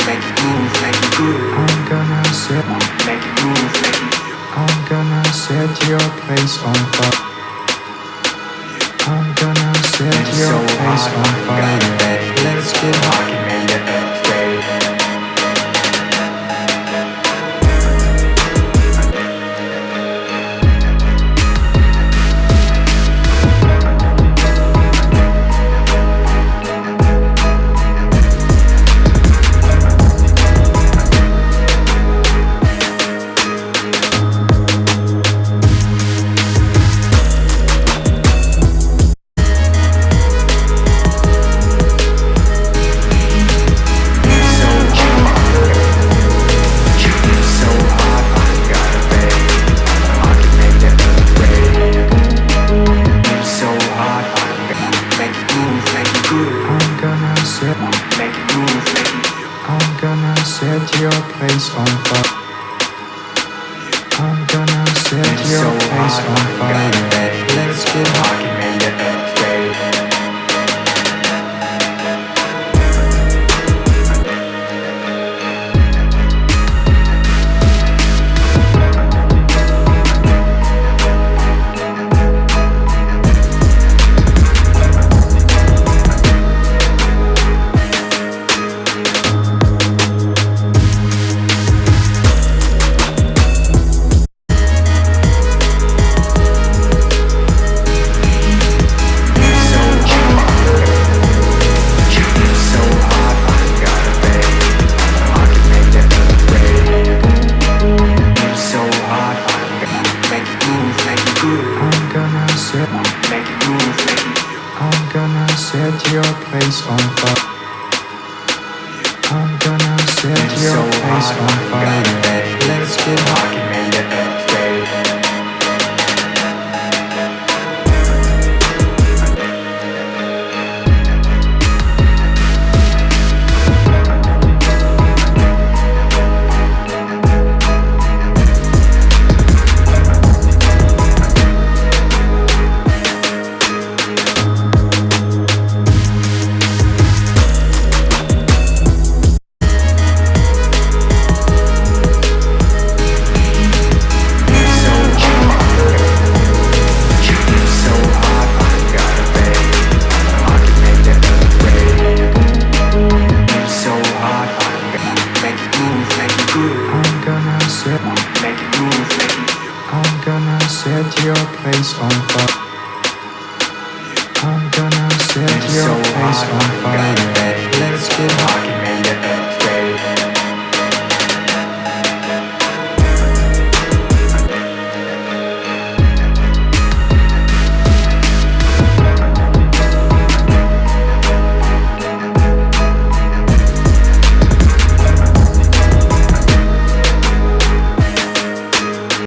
make it move, make it groove. I'm gonna set, Make it move, make it. I'm gonna set your place on fire. I'm gonna set your place on fire. Let's get hot. Made it upgrade. I'm gonna set your place on fire. I'm gonna set your place on fire. Let's get hot. Made it upgrade. I'm gonna set your place on fire. I'm gonna set your place on fire. Let's get hot. Made it upgrade. I'm gonna set your place on fire. I'm gonna set your place on fire. Let's get hot. Made it